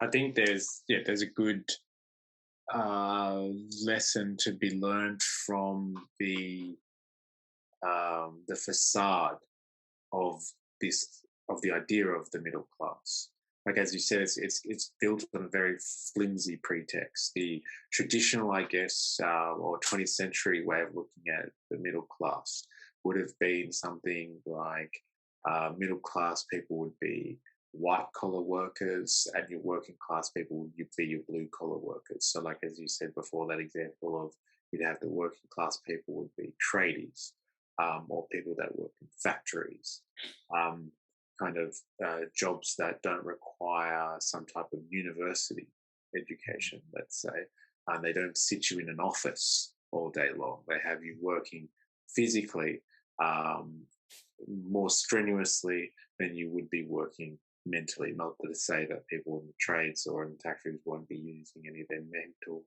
I think there's a good uh, lesson to be learned from the facade of this of the idea of the middle class. Like as you said, it's built on a very flimsy pretext. The traditional, I guess, or 20th century way of looking at the middle class would have been something like middle class people would be white collar workers, and your working class people would be your blue collar workers. So, like as you said before, that example of you'd have the working class people would be tradies, or people that work in factories, um, kind of jobs that don't require some type of university education, let's say. They don't sit you in an office all day long. They have you working physically, um, more strenuously than you would be working mentally. Not to say that people in the trades or in the factories won't be using any of their mental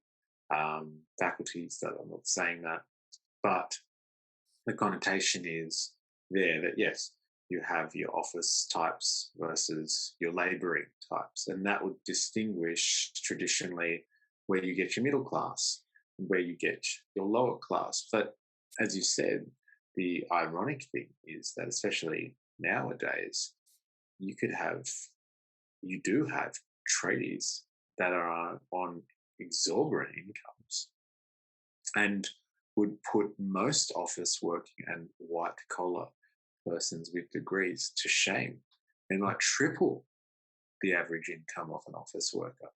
faculties. That I'm not saying that, but the connotation is there that yes, you have your office types versus your labouring types, and that would distinguish traditionally where you get your middle class and where you get your lower class. But as you said, the ironic thing is that especially nowadays, you could have, you do have tradies that are on exorbitant incomes and would put most office working and white collar persons with degrees to shame. They might triple the average income of an office worker.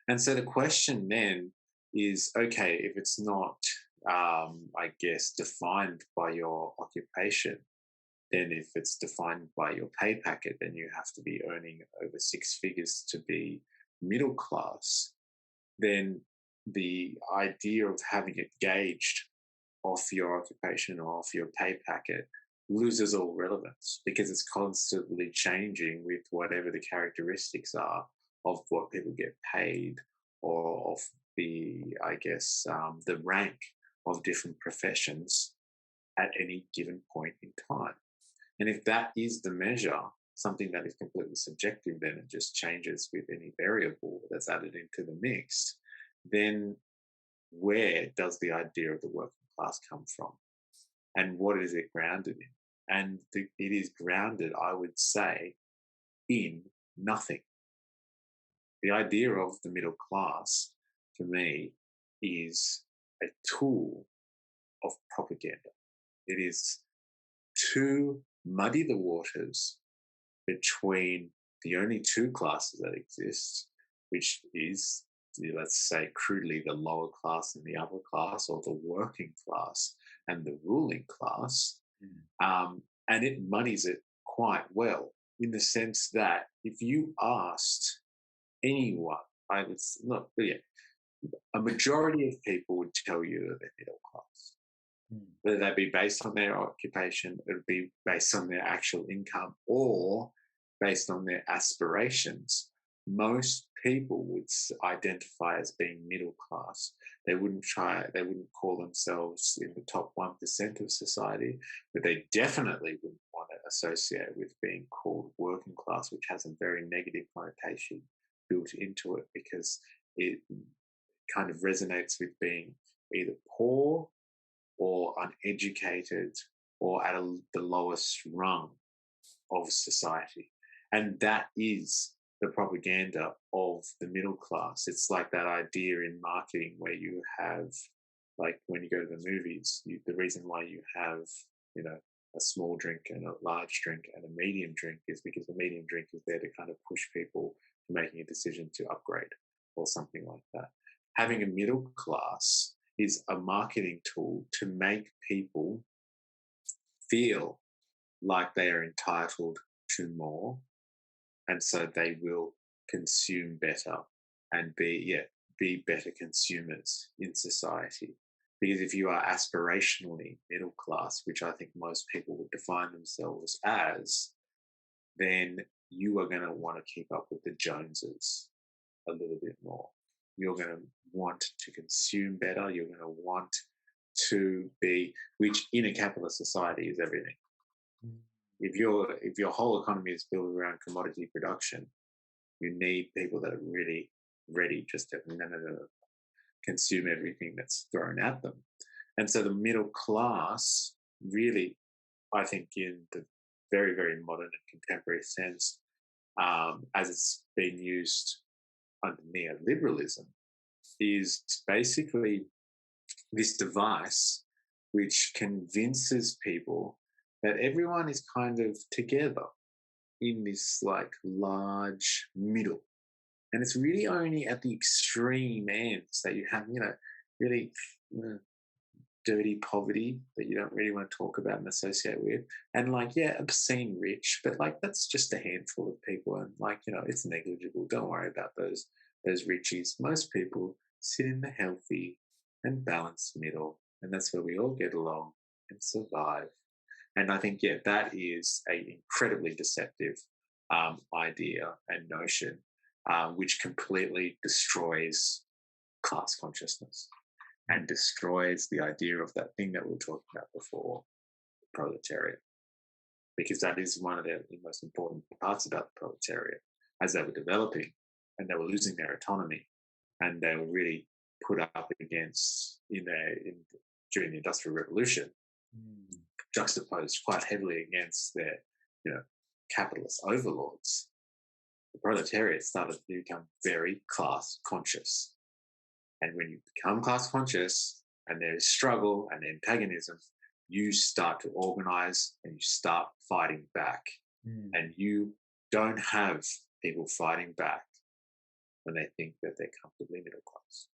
And so the question then is, okay, if it's not, I guess, defined by your occupation, then if it's defined by your pay packet, then you have to be earning over six figures to be middle class. Then the idea of having it gauged off your occupation or off your pay packet loses all relevance because it's constantly changing with whatever the characteristics are of what people get paid or of the, I guess, the rank of different professions at any given point in time. And if that is the measure, something that is completely subjective, then it just changes with any variable that's added into the mix, then where does the idea of the working class come from? And what is it grounded in? And it is grounded, I would say, in nothing. The idea of the middle class, for me, is a tool of propaganda. It is to muddy the waters between the only two classes that exist, which is, let's say crudely, the lower class and the upper class, or the working class and the ruling class. And it muddies it quite well in the sense that if you asked anyone, I would not, yeah, a majority of people would tell you that they're middle class. Whether that be based on their occupation, it would be based on their actual income, or based on their aspirations. Most people would identify as being middle class. They wouldn't call themselves in the top 1% of society, but they definitely wouldn't want to associate with being called working class, which has a very negative connotation built into it because it kind of resonates with being either poor or uneducated or at the lowest rung of society. And that is the propaganda of the middle class. It's like that idea in marketing where you have, like when you go to the movies, the reason why you have, a small drink and a large drink and a medium drink is because the medium drink is there to kind of push people to making a decision to upgrade or something like that. Having a middle class is a marketing tool to make people feel like they are entitled to more, and so they will consume better and be better consumers in society. Because if you are aspirationally middle class, which I think most people would define themselves as, then you are going to want to keep up with the Joneses a little bit more. You're going to want to consume better. You're going to want to be, which in a capitalist society is everything. If your whole economy is built around commodity production, You need people that are really ready just to no, no, no, no, consume everything that's thrown at them. And so the middle class really, I think, in the very, very modern and contemporary sense, as it's been used under neoliberalism, is basically this device which convinces people that everyone is kind of together in this like large middle. And it's really only at the extreme ends that you have, really uh, dirty poverty that you don't really want to talk about and associate with. And like, yeah, obscene rich, but like that's just a handful of people. And like, it's negligible. Don't worry about those richies. Most people sit in the healthy and balanced middle. And that's where we all get along and survive. And I think, yeah, that is a incredibly deceptive idea and notion, which completely destroys class consciousness and destroys the idea of that thing that we were talking about before, the proletariat, because that is one of the most important parts about the proletariat as they were developing and they were losing their autonomy and they were really put up against during the Industrial Revolution, juxtaposed quite heavily against their, capitalist overlords. The proletariat started to become very class conscious. And when you become class conscious and there is struggle and antagonism, you start to organize and you start fighting back. And you don't have people fighting back when they think that they're comfortably middle class.